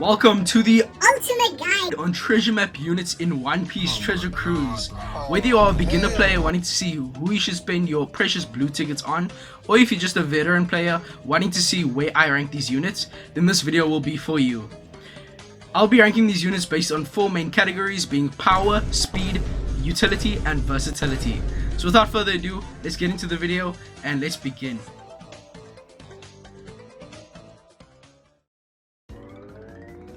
Welcome to the ultimate guide on treasure map units in One Piece Treasure Cruise. Whether you are a beginner player wanting to see who you should spend your precious blue tickets on, or if you're just a veteran player wanting to see where I rank these units, then this video will be for you. I'll be ranking these units based on 4 main categories, being power, speed, utility, and versatility. So without further ado, let's get into the video and let's begin.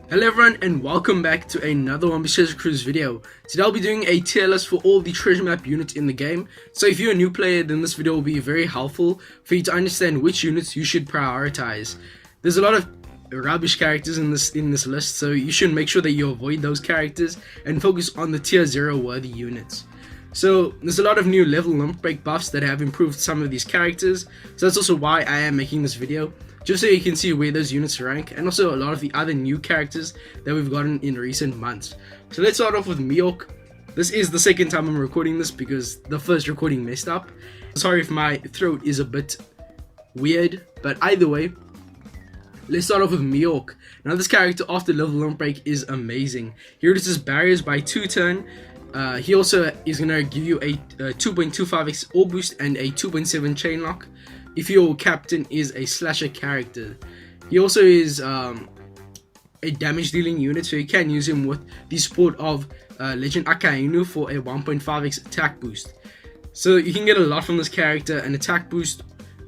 Hello everyone and welcome back to another One Piece Treasure Cruise video. Today I'll be doing a tier list for all the treasure map units in the game. So if you're a new player, then this video will be very helpful for you to understand which units you should prioritize. There's a lot of rubbish characters in this list, so you should make sure that you avoid those characters and focus on the tier 0 worthy units. So there's a lot of new level limit break buffs that have improved some of these characters, so that's also why I am making this video, just so you can see where those units rank, and also a lot of the other new characters that we've gotten in recent months. So let's start off with Mihawk. This is the second time I'm recording this because the first recording messed up. Sorry if my throat is a bit weird, but either way, let's start off with Mihawk. Now this character after level limit break is amazing. He reduces barriers by 2 turn. He also is going to give you a 2.25x ore boost and a 2.7 chain lock if your captain is a slasher character. He also is a damage dealing unit, so you can use him with the support of Legend Akainu for a 1.5x attack boost. So you can get a lot from this character: an attack boost,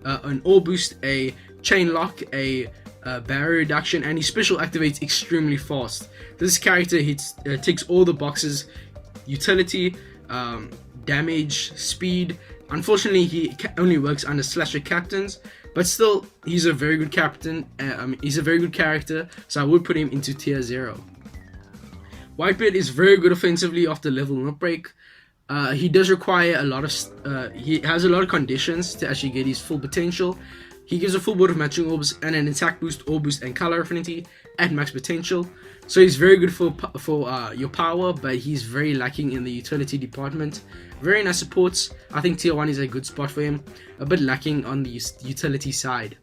an ore boost, a chain lock, a barrier reduction, and his special activates extremely fast. This character ticks all the boxes: utility, damage, speed. Unfortunately, he only works under slasher captains, but still, he's a very good captain. He's a very good character, so I would put him into tier 0. Whitebeard is very good offensively after level limit break. He does require a lot of. He has a lot of conditions to actually get his full potential. He gives a full board of matching orbs and an attack boost, ore boost, and color affinity at max potential. So he's very good for your power, but he's very lacking in the utility department. Very nice supports. I think tier 1 is a good spot for him. A bit lacking on the utility side.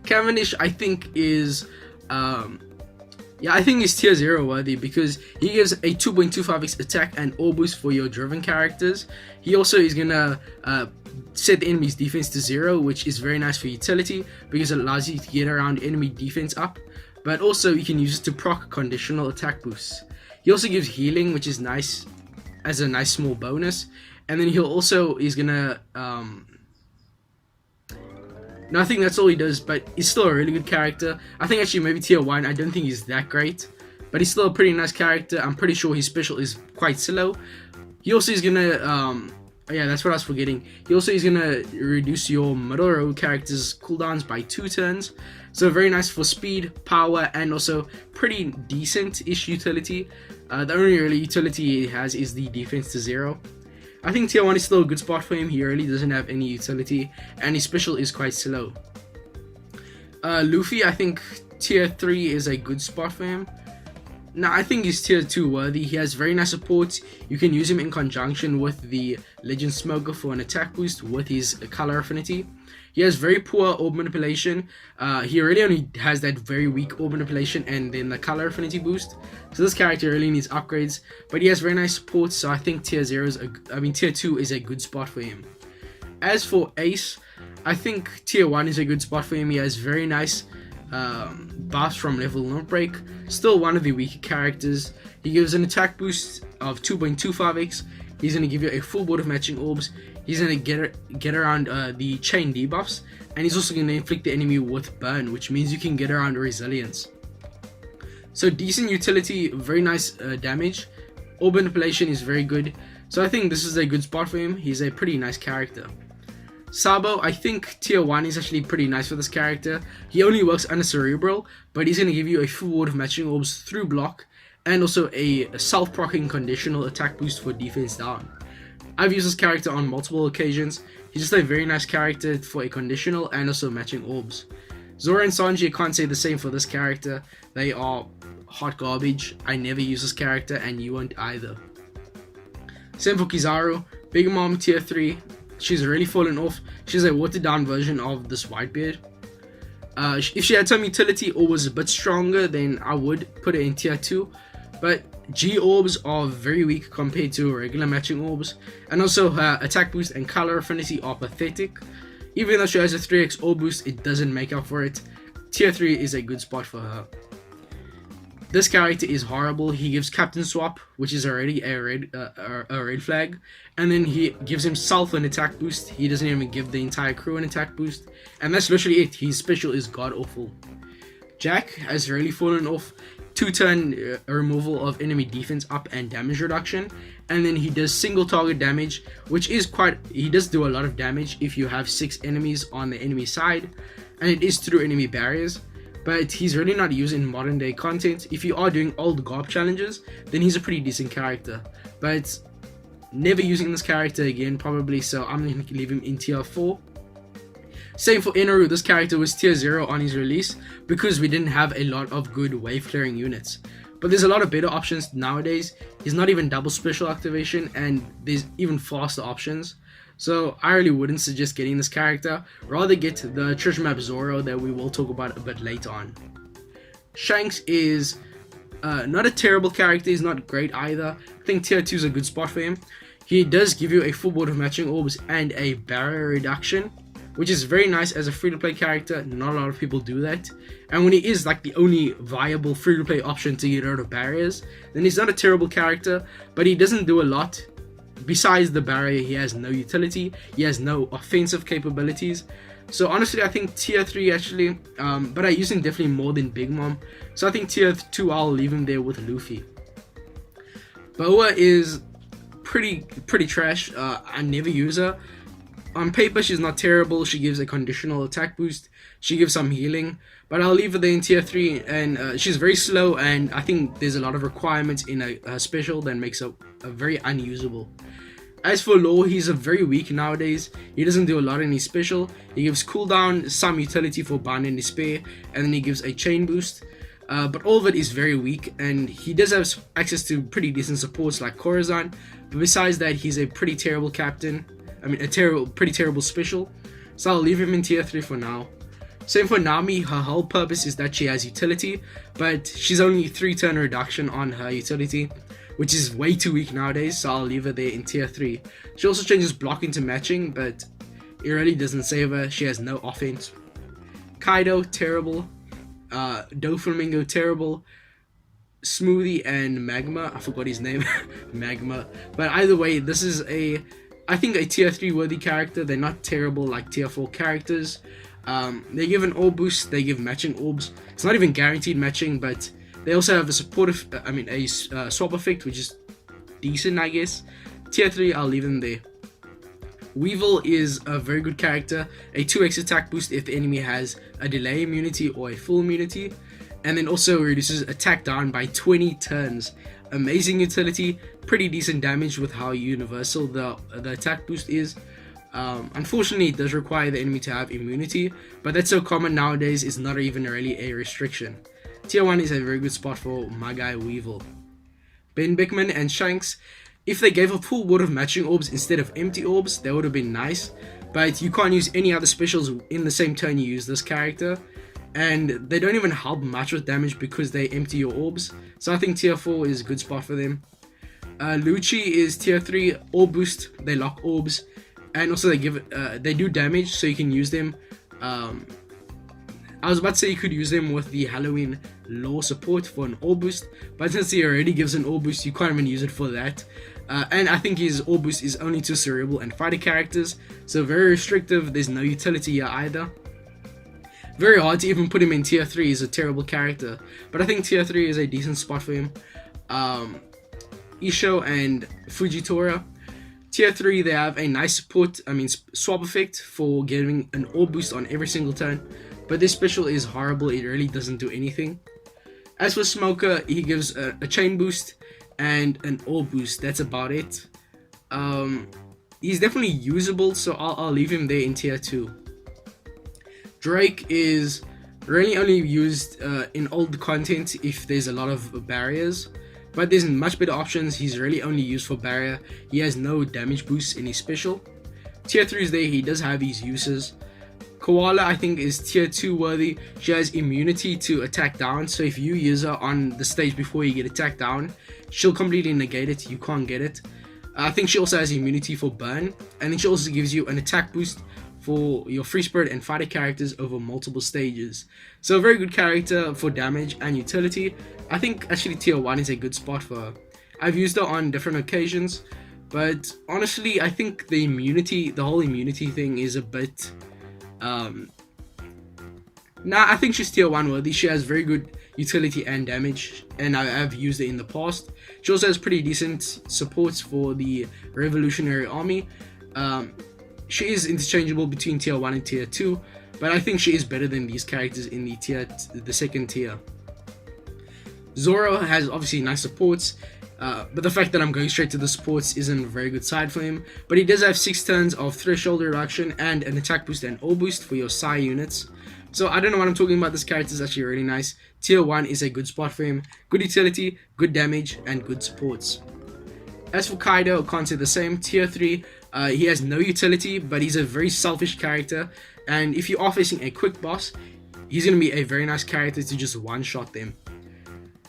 Cavendish, I think is I think is tier 0 worthy because he gives a 2.25x attack and ore boost for your driven characters. He also is gonna set the enemy's defense to 0, which is very nice for utility because it allows you to get around enemy defense up, but also you can use it to proc conditional attack boosts. He also gives healing, which is nice as a nice small bonus, and then he'll also is gonna no, I think that's all he does, but he's still a really good character. I think actually maybe tier 1, I don't think he's that great, but he's still a pretty nice character. I'm pretty sure his special is quite slow. He also is gonna yeah, that's what I was forgetting. He also is gonna reduce your middle row characters' cooldowns by 2 turns. So very nice for speed, power, and also pretty decent-ish utility. The only really utility he has is the defense to 0. I think tier 1 is still a good spot for him. He really doesn't have any utility, and his special is quite slow. Luffy, I think tier 3 is a good spot for him. Now, I think he's tier 2 worthy. He has very nice support. You can use him in conjunction with the Legend Smoker for an attack boost with his color affinity. He has very poor orb manipulation. He really only has that very weak orb manipulation and then the color affinity boost. So this character really needs upgrades, but he has very nice support. So I think tier 2 is a good spot for him. As for Ace, I think tier 1 is a good spot for him. He has very nice buffs from level limit break. Still one of the weaker characters. He gives an attack boost of 2.25x. He's going to give you a full board of matching orbs. He's going to get around the chain debuffs, and he's also going to inflict the enemy with burn, which means you can get around resilience. So decent utility, very nice damage. Orb manipulation is very good. So I think this is a good spot for him. He's a pretty nice character. Sabo, I think tier 1 is actually pretty nice for this character. He only works under Cerebral, but he's going to give you a full ward of matching orbs through block, and also a self-proccing conditional attack boost for defense down. I've used this character on multiple occasions. He's just a very nice character for a conditional and also matching orbs. Zoro and Sanji, I can't say the same for this character. They are hot garbage. I never use this character, and you won't either. Same for Kizaru. Big Mom tier 3. She's really fallen off. She's a watered down version of this Whitebeard. If she had some utility or was a bit stronger, then I would put it in tier 2. But G orbs are very weak compared to regular matching orbs, and also her attack boost and color affinity are pathetic. Even though she has a 3x orb boost, it doesn't make up for it. Tier 3 is a good spot for her. This character is horrible. He gives Captain Swap, which is already a red flag, and then he gives himself an attack boost. He doesn't even give the entire crew an attack boost, and that's literally it. His special is god awful. Jack has really fallen off. 2-turn removal of enemy defense up and damage reduction, and then he does single target damage, which is he does do a lot of damage if you have 6 enemies on the enemy side, and it is through enemy barriers. But he's really not used in modern day content. If you are doing old GARP challenges, then he's a pretty decent character, but never using this character again probably, so I'm going to leave him in tier 4. Same for Inaru. This character was tier 0 on his release because we didn't have a lot of good wave clearing units, but there's a lot of better options nowadays. He's not even double special activation, and there's even faster options. So I really wouldn't suggest getting this character. Rather get the treasure map Zoro that we will talk about a bit later on. Shanks is not a terrible character. He's not great either. I think tier 2 is a good spot for him. He does give you a full board of matching orbs and a barrier reduction, which is very nice as a free-to-play character. Not a lot of people do that. And when he is like the only viable free-to-play option to get rid of barriers, then he's not a terrible character, but he doesn't do a lot. Besides the barrier, he has no utility, he has no offensive capabilities. So honestly, I think tier 3 actually, but I use him definitely more than Big Mom. So I think tier 2, I'll leave him there with Luffy. Boa is pretty trash. I never use her. On paper, she's not terrible. She gives a conditional attack boost. She gives some healing, but I'll leave her there in tier 3. And she's very slow, and I think there's a lot of requirements in a special that makes her very unusable. As for Law, he's very weak nowadays. He doesn't do a lot in his special. He gives cooldown, some utility for Bind and Despair, and then he gives a chain boost. But all of it is very weak, and he does have access to pretty decent supports like Corazon. But besides that, he's a pretty terrible captain. I mean, pretty terrible special. So I'll leave him in tier 3 for now. Same for Nami. Her whole purpose is that she has utility, but she's only 3-turn reduction on her utility, which is way too weak nowadays, so I'll leave her there in tier 3. She also changes block into matching, but it really doesn't save her. She has no offense. Kaido, terrible. Doflamingo, terrible. Smoothie and Magma, I forgot his name. Magma. But either way, this is I think a tier 3 worthy character. They're not terrible like tier 4 characters. They give an orb boost, they give matching orbs. It's not even guaranteed matching, but they also have a supportive, swap effect, which is decent, I guess. Tier 3, I'll leave them there. Weevil is a very good character. A 2x attack boost if the enemy has a delay immunity or a full immunity. And then also reduces attack down by 20 turns. Amazing utility, pretty decent damage with how universal the attack boost is. Unfortunately, it does require the enemy to have immunity, but that's so common nowadays, it's not even really a restriction. Tier 1 is a very good spot for my guy Weevil. Ben Beckman and Shanks, if they gave a full board of matching orbs instead of empty orbs, that would have been nice, but you can't use any other specials in the same turn you use this character, and they don't even help much with damage because they empty your orbs, so I think tier 4 is a good spot for them. Lucci is tier 3, orb boost, they lock orbs, and also they do damage, so you can use them. I was about to say you could use them with the Halloween Law support for an orb boost, but since he already gives an orb boost, you can't even use it for that. And I think his orb boost is only to cerebral and fighter characters, so very restrictive. There's no utility here either. Very hard to even put him in tier 3. He's a terrible character, but I think tier 3 is a decent spot for him. Isho and Fujitora. Tier 3, they have a nice swap effect for giving an orb boost on every single turn, but this special is horrible. It really doesn't do anything. As for Smoker, he gives a chain boost and an orb boost. That's about it. He's definitely usable, so I'll leave him there in tier 2. Drake is really only used in old content if there's a lot of barriers, but there's much better options. He's really only used for barrier. He has no damage boosts in his special. Tier 3 is there. He does have his uses. Koala I think is tier 2 worthy. She has immunity to attack down, so if you use her on the stage before you get attacked down, she'll completely negate it, you can't get it. I think she also has immunity for burn, and then she also gives you an attack boost for your free spirit and fighter characters over multiple stages. So a very good character for damage and utility. I think actually tier 1 is a good spot for her. I've used her on different occasions, but honestly I think the whole immunity thing is a bit I think she's tier 1 worthy. She has very good utility and damage, and I've used it in the past. She also has pretty decent supports for the Revolutionary Army. She is interchangeable between tier 1 and tier 2, but I think she is better than these characters in the second tier. Zoro has obviously nice supports, but the fact that I'm going straight to the supports isn't a very good side for him. But he does have 6 turns of threshold reduction and an attack boost and all boost for your Psi units. So I don't know what I'm talking about. This character is actually really nice. Tier 1 is a good spot for him. Good utility, good damage, and good supports. As for Kaido, I can't say the same. Tier 3, he has no utility, but he's a very selfish character. And if you are facing a quick boss, he's going to be a very nice character to just one-shot them.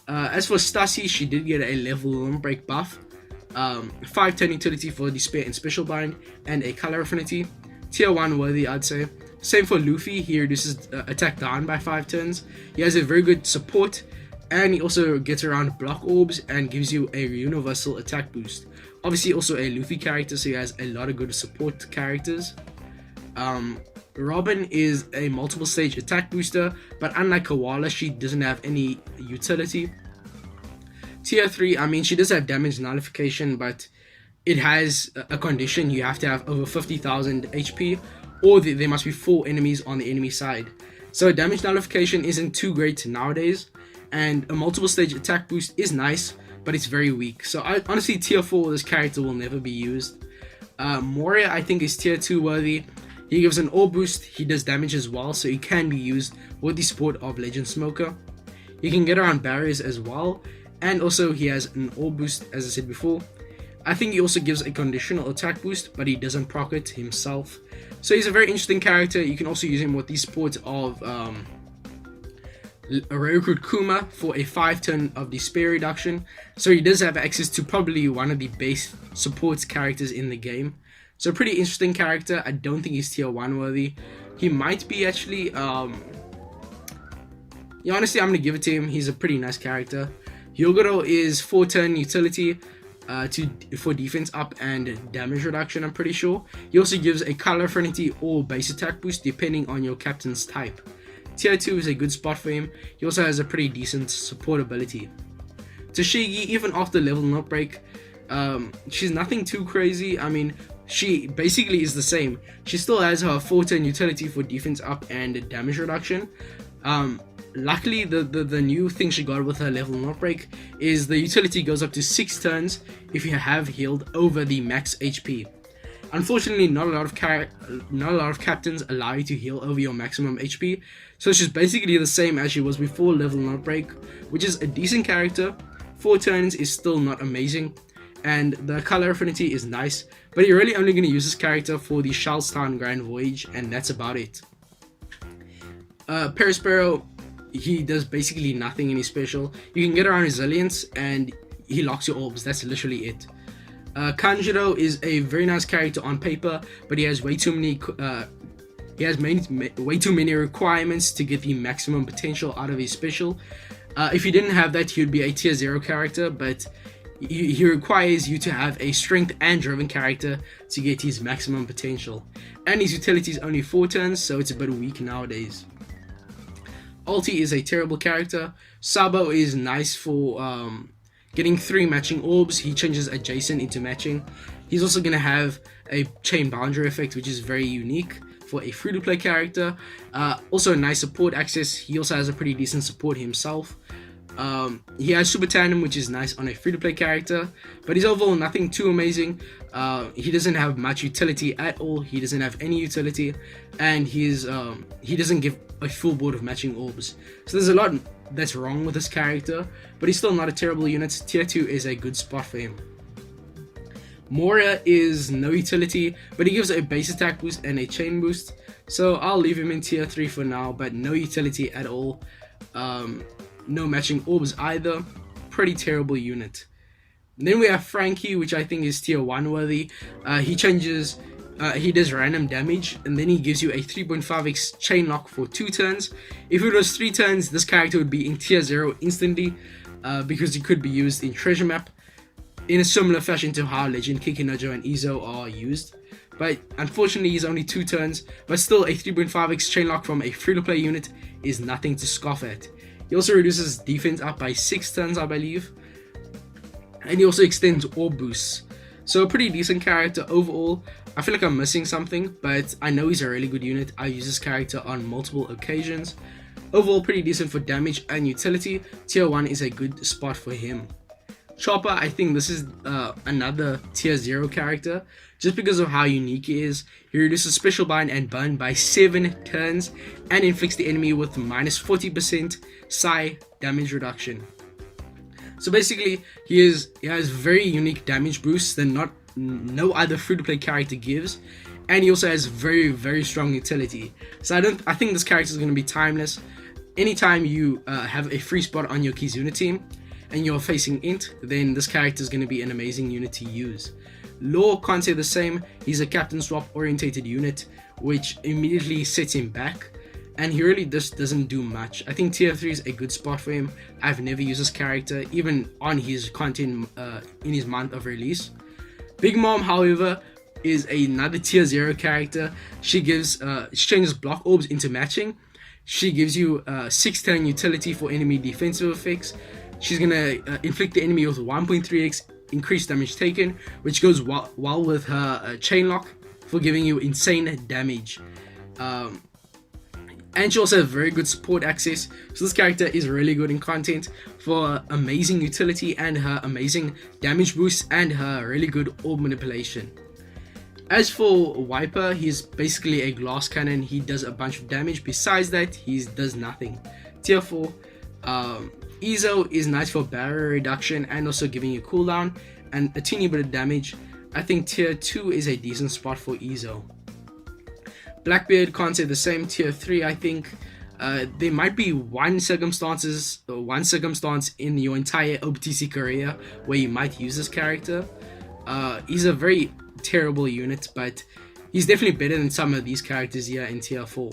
As for Stasi, she did get a level limit break buff. 5-turn utility for Despair and Special Bind, and a color affinity. Tier 1 worthy, I'd say. Same for Luffy, he reduces attack down by 5 turns. He has a very good support, and he also gets around block orbs and gives you a universal attack boost. Obviously also a Luffy character, so he has a lot of good support characters. Robin is a multiple stage attack booster, but unlike Koala, she doesn't have any utility. Tier 3, I mean, she does have damage nullification, but it has a condition. You have to have over 50,000 HP, or there must be 4 enemies on the enemy side. So damage nullification isn't too great nowadays, and a multiple stage attack boost is nice, but it's very weak. So honestly, tier 4, this character will never be used. Moria I think is tier 2 worthy. He gives an orb boost, he does damage as well, so he can be used with the support of Legend Smoker. He can get around barriers as well, and also he has an orb boost, as I said before. I think he also gives a conditional attack boost, but he doesn't proc it himself. So he's a very interesting character. You can also use him with the support of Recruit Kuma for a 5-turn of Despair reduction. So he does have access to probably one of the base support characters in the game. So pretty interesting character. I don't think he's tier 1 worthy. He might be actually. Yeah, honestly, I'm going to give it to him. He's a pretty nice character. Hyogoro is 4-turn utility. For defense up and damage reduction, I'm pretty sure. He also gives a color affinity or base attack boost depending on your captain's type. Tier 2 is a good spot for him. He also has a pretty decent support ability. Toshigi, even after level not break, she's nothing too crazy. I mean, she basically is the same. She still has her 4-turn utility for defense up and damage reduction. Luckily, the new thing she got with her level not break is the utility goes up to 6 turns if you have healed over the max HP. Unfortunately, not a lot of captains allow you to heal over your maximum HP, so she's basically the same as she was before level not break, which is a decent character. 4 turns is still not amazing, and the color affinity is nice, but you're really only going to use this character for the Shellstown Grand Voyage, and that's about it. Perispero, he does basically nothing in his special. You can get around resilience and he locks your orbs. That's literally it. Kanjiro is a very nice character on paper, but he has way too many way too many requirements to get the maximum potential out of his special. If he didn't have that, he would be a tier 0 character, but he requires you to have a strength and driven character to get his maximum potential. And his utility is only 4 turns, so it's a bit weak nowadays. Ulti is a terrible character. Sabo is nice for getting 3 matching orbs. He changes adjacent into matching. He's also going to have a chain boundary effect, which is very unique for a free-to-play character. Also a nice support access. He also has a pretty decent support himself. He has Super Tandem, which is nice on a free-to-play character, but he's overall nothing too amazing. He doesn't have much utility at all. He doesn't have any utility, and he doesn't give a full board of matching orbs. So there's a lot that's wrong with this character, but he's still not a terrible unit. Tier 2 is a good spot for him. Moria is no utility, but he gives a base attack boost and a chain boost. So I'll leave him in tier 3 for now, but no utility at all. No matching orbs either. Pretty terrible unit. And then we have Frankie, which I think is tier 1 worthy. He does random damage, and then he gives you a 3.5x chain lock for 2 turns. If it was 3 turns, this character would be in tier 0 instantly, because he could be used in treasure map in a similar fashion to how Legend, Kikinojo, and Izo are used. But unfortunately, he's only 2 turns, but still a 3.5x chain lock from a free-to-play unit is nothing to scoff at. He also reduces defense up by 6 turns, I believe. And he also extends orb boosts. So a pretty decent character overall. I feel like I'm missing something, but I know he's a really good unit. I use this character on multiple occasions. Overall, pretty decent for damage and utility. Tier 1 is a good spot for him. Chopper, I think this is another tier 0 character, just because of how unique he is. He reduces special bind and burn by 7 turns, and inflicts the enemy with minus 40% psi damage reduction. So basically, he has very unique damage boosts that no other free-to-play character gives, and he also has very strong utility. So I think this character is going to be timeless. Anytime you have a free spot on your Kizuna team and you're facing Int, then this character is going to be an amazing unit to use. Law can't say the same. He's a captain swap orientated unit, which immediately sets him back, and he really just doesn't do much. I think tier 3 is a good spot for him. I've never used this character, even on his content in his month of release. Big Mom, however, is another tier 0 character. She changes block orbs into matching. She gives you 6 turn utility for enemy defensive effects. She's gonna inflict the enemy with 1.3x increased damage taken, which goes well with her chain lock for giving you insane damage. And she also has very good support access, so this character is really good in content for amazing utility and her amazing damage boost and her really good orb manipulation. As for Wiper, he's basically a glass cannon. He does a bunch of damage. Besides that, he does nothing. Tier 4, Izo is nice for barrier reduction and also giving you cooldown and a teeny bit of damage. I think tier 2 is a decent spot for Izo. Blackbeard can't say the same. Tier 3, I think. There might be one circumstance in your entire OPTC career where you might use this character. He's a very terrible unit, but he's definitely better than some of these characters here in tier 4.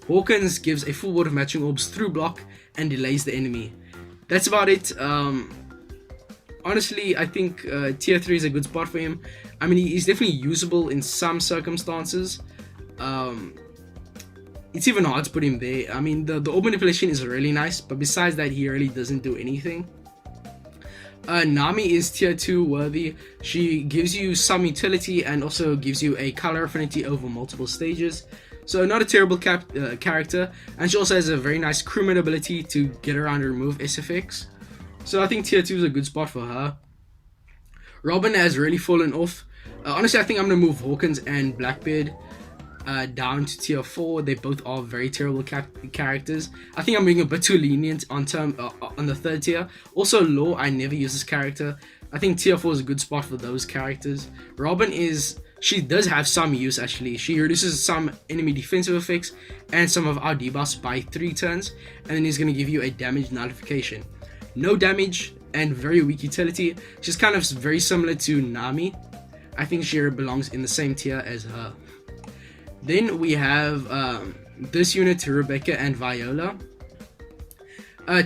Hawkins gives a full ward of matching orbs through block and delays the enemy. That's about it. Honestly, I think tier 3 is a good spot for him. I mean, he's definitely usable in some circumstances. It's even hard to put him there. I mean, the orb manipulation is really nice, but besides that, he really doesn't do anything. Nami is tier 2 worthy. She gives you some utility and also gives you a color affinity over multiple stages. So not a terrible character, and she also has a very nice crewmate ability to get around and remove SFX. So I think tier 2 is a good spot for her. Robin has really fallen off. Honestly, I think I'm going to move Hawkins and Blackbeard down to tier 4. They both are very terrible characters. I think I'm being a bit too lenient on the third tier. Also, Law, I never use this character. I think tier 4 is a good spot for those characters. Robin she does have some use actually. She reduces some enemy defensive effects and some of our debuffs by 3 turns, and then he's going to give you a damage nullification. No damage and very weak utility. She's kind of very similar to Nami. I think she belongs in the same tier as her. Then we have this unit, Rebecca and Viola.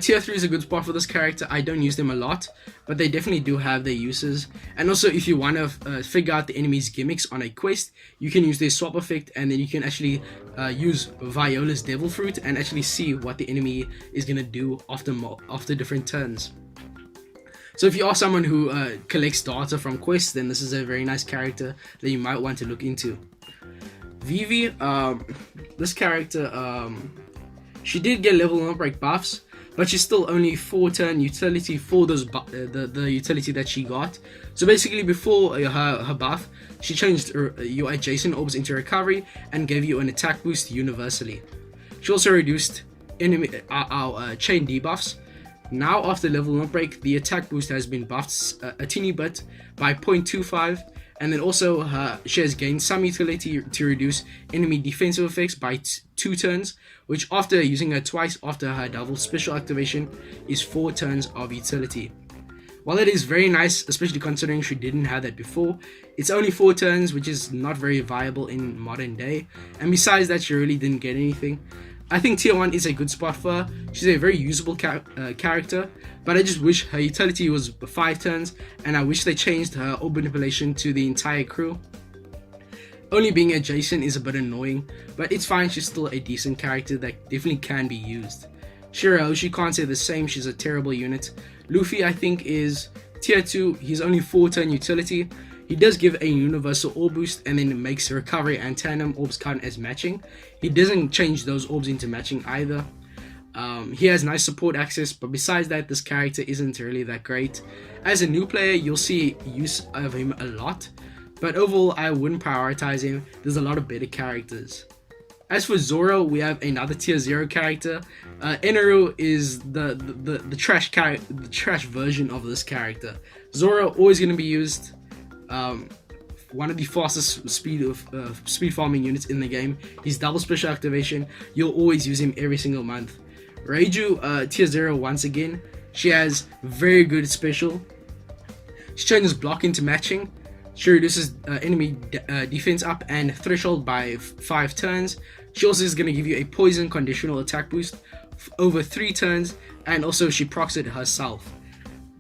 Tier 3 is a good spot for this character. I don't use them a lot, but they definitely do have their uses. And also, if you want to figure out the enemy's gimmicks on a quest, you can use their swap effect, and then you can actually use Viola's Devil Fruit and actually see what the enemy is going to do after different turns. So if you are someone who collects data from quests, then this is a very nice character that you might want to look into. Vivi, this character, she did get level 1 break buffs, but she's still only 4 turn utility for those the utility that she got. So basically, before her buff, she changed your adjacent orbs into recovery and gave you an attack boost universally. She also reduced our chain debuffs. Now after level 1 break, the attack boost has been buffed a teeny bit by 0.25, And then also she has gained some utility to reduce enemy defensive effects by 2 turns, which after using her twice after her double special activation is 4 turns of utility. While it is very nice, especially considering she didn't have that before, it's only 4 turns, which is not very viable in modern day, and besides that she really didn't get anything. I think tier 1 is a good spot for her. She's a very usable character, but I just wish her utility was 5 turns, and I wish they changed her orb manipulation to the entire crew. Only being adjacent is a bit annoying, but it's fine, she's still a decent character that definitely can be used. Shirahoshi can't say the same, she's a terrible unit. Luffy I think is tier 2, he's only 4 turn utility. He does give a universal orb boost and then it makes recovery and tandem orbs count as matching. He doesn't change those orbs into matching either. He has nice support access, but besides that this character isn't really that great. As a new player you'll see use of him a lot, but overall I wouldn't prioritize him, there's a lot of better characters. As for Zoro, we have another tier 0 character. Eneru is the trash version of this character. Zoro always going to be used. One of the fastest speed farming units in the game. He's double special activation. You'll always use him every single month. Reiju, tier 0 once again. She has very good special. She changes block into matching. She reduces enemy defense up and threshold by 5 turns. She also is going to give you a poison conditional attack boost over 3 turns, and also she procs it herself.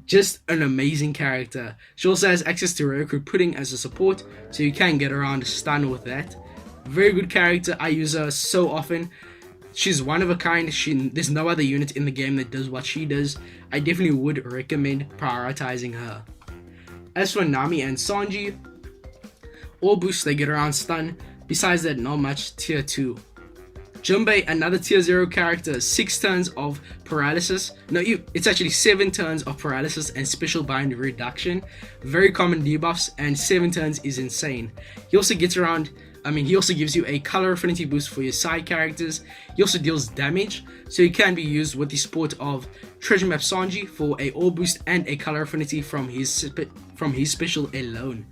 Just an amazing character. She also has access to Roku Pudding as a support, so you can get around stun with that. Very good character, I use her so often. She's one of a kind, there's no other unit in the game that does what she does. I definitely would recommend prioritizing her. As for Nami and Sanji, all boosts they get around stun, besides that not much. Tier 2. Jinbei, another tier 0 character, 6 turns of paralysis. No, it's actually 7 turns of paralysis and special bind reduction. Very common debuffs, and 7 turns is insane. He also gets around, he also gives you a color affinity boost for your side characters. He also deals damage, so he can be used with the support of Treasure Map Sanji for a orb boost and a color affinity from his special alone.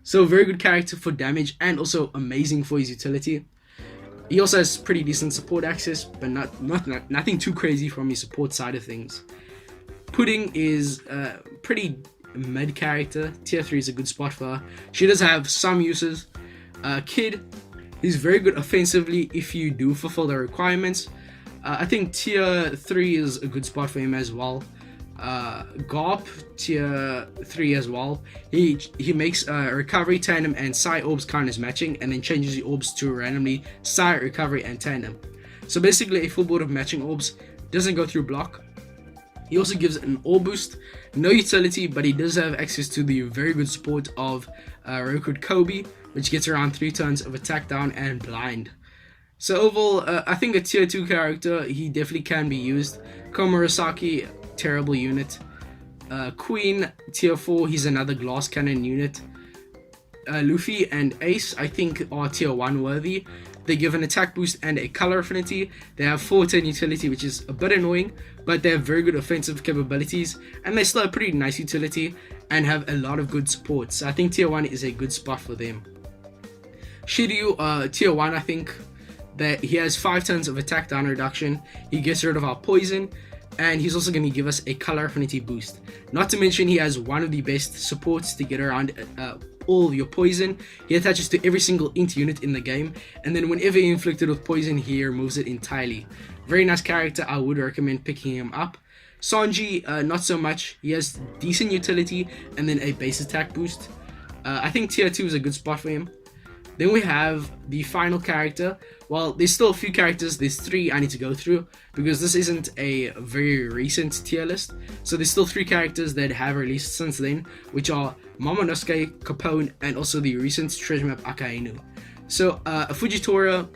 So very good character for damage and also amazing for his utility. He also has pretty decent support access, but nothing too crazy from his support side of things. Pudding is a pretty mid character. Tier 3 is a good spot for her. She does have some uses. Kid, he's very good offensively if you do fulfill the requirements. I think tier 3 is a good spot for him as well. Garp, tier 3 as well. He makes recovery, tandem, and Psy orbs count as matching, and then changes the orbs to randomly Psy, recovery, and tandem. So basically a full board of matching orbs, doesn't go through block. He also gives an orb boost, no utility, but he does have access to the very good support of Roku Kobe, which gets around 3 turns of attack down and blind. So overall, I think a tier 2 character, he definitely can be used. Komurasaki, terrible unit. Queen, tier 4, he's another glass cannon unit. Luffy and Ace, I think, are tier 1 worthy. They give an attack boost and a color affinity. They have 4-turn utility, which is a bit annoying, but they have very good offensive capabilities, and they still have pretty nice utility and have a lot of good support. So I think tier 1 is a good spot for them. Shiryu, tier 1, I think that he has 5 turns of attack down reduction. He gets rid of our poison, and he's also going to give us a color affinity boost. Not to mention he has one of the best supports to get around all your poison. He attaches to every single int unit in the game, and then whenever you're inflicted with poison he removes it entirely. Very nice character, I would recommend picking him up. Sanji, not so much. He has decent utility and then a base attack boost. I think tier 2 is a good spot for him. Then we have the final character. Well, there's still a few characters. There's 3 I need to go through because this isn't a very recent tier list. So there's still 3 characters that have released since then, which are Momonosuke, Capone, and also the recent treasure map Akainu. So Fujitora,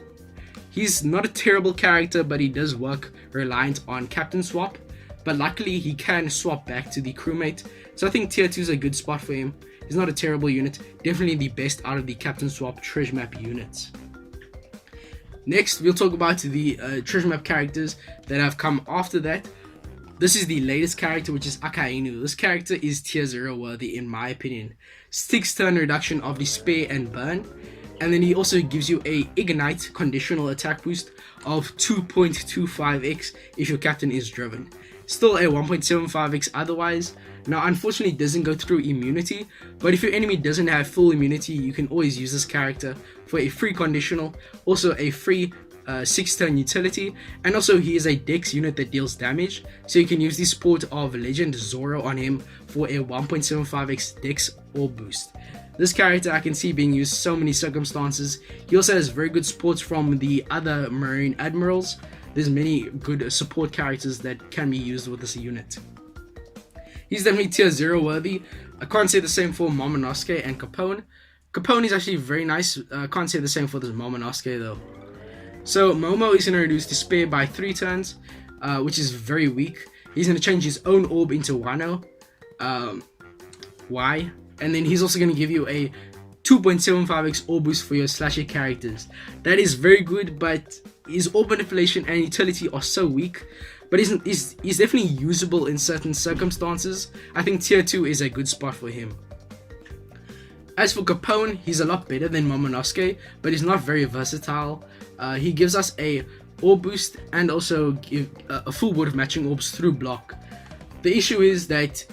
he's not a terrible character, but he does work reliant on captain swap. But luckily he can swap back to the crewmate. So I think tier 2 is a good spot for him. He's not a terrible unit, definitely the best out of the Captain Swap treasure map units. Next, we'll talk about the treasure map characters that have come after that. This is the latest character, which is Akainu. This character is tier 0 worthy in my opinion. 6 turn reduction of despair and burn, and then he also gives you a ignite conditional attack boost of 2.25x if your captain is driven. Still a 1.75x otherwise. Now unfortunately it doesn't go through immunity, but if your enemy doesn't have full immunity, you can always use this character for a free conditional, also a free 6 turn utility, and also he is a dex unit that deals damage, so you can use the support of Legend Zoro on him for a 1.75x dex or boost. This character I can see being used so many circumstances. He also has very good supports from the other Marine Admirals. There's many good support characters that can be used with this unit. He's definitely tier 0 worthy. I can't say the same for Momonosuke and Capone. Capone is actually very nice. I can't say the same for this Momonosuke though. So Momo is going to reduce despair by 3 turns, which is very weak. He's going to change his own orb into Wano. Why? And then he's also going to give you a 2.75x orb boost for your slasher characters. That is very good, but his orb manipulation and utility are so weak. But he's definitely usable in certain circumstances. I think tier 2 is a good spot for him. As for Capone, he's a lot better than Momonosuke, but he's not very versatile. He gives us a orb boost and also give a full board of matching orbs through block. The issue is that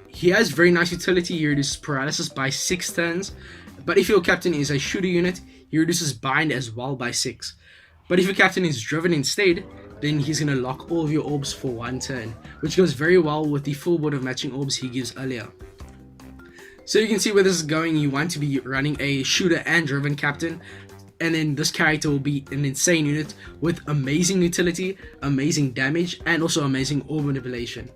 he has very nice utility. He reduces paralysis by 6 turns, but if your captain is a shooter unit, he reduces bind as well by 6. But if your captain is driven instead, then he's going to lock all of your orbs for 1 turn, which goes very well with the full board of matching orbs he gives earlier. So you can see where this is going. You want to be running a shooter and driven captain, and then this character will be an insane unit with amazing utility, amazing damage, and also amazing orb manipulation.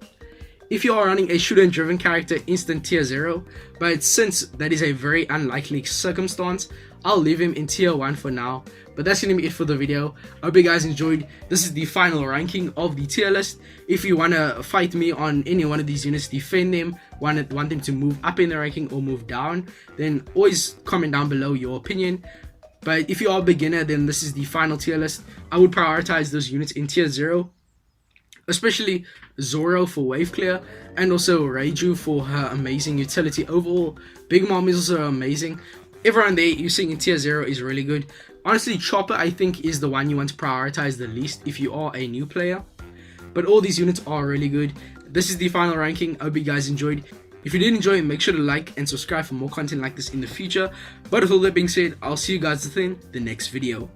If you are running a shooter and driven character, instant tier 0, but since that is a very unlikely circumstance, I'll leave him in tier 1 for now. But that's going to be it for the video. I hope you guys enjoyed. This is the final ranking of the tier list. If you want to fight me on any one of these units, defend them, want them to move up in the ranking or move down, then always comment down below your opinion. But if you are a beginner, then this is the final tier list. I would prioritize those units in tier 0, especially Zoro for wave clear, and also Reiju for her amazing utility overall. Big Mom is also amazing. Everyone there using in tier 0 is really good. Honestly, Chopper I think is the one you want to prioritize the least if you are a new player. But all these units are really good. This is the final ranking. I hope you guys enjoyed. If you did enjoy, make sure to like and subscribe for more content like this in the future. But with all that being said, I'll see you guys in the next video.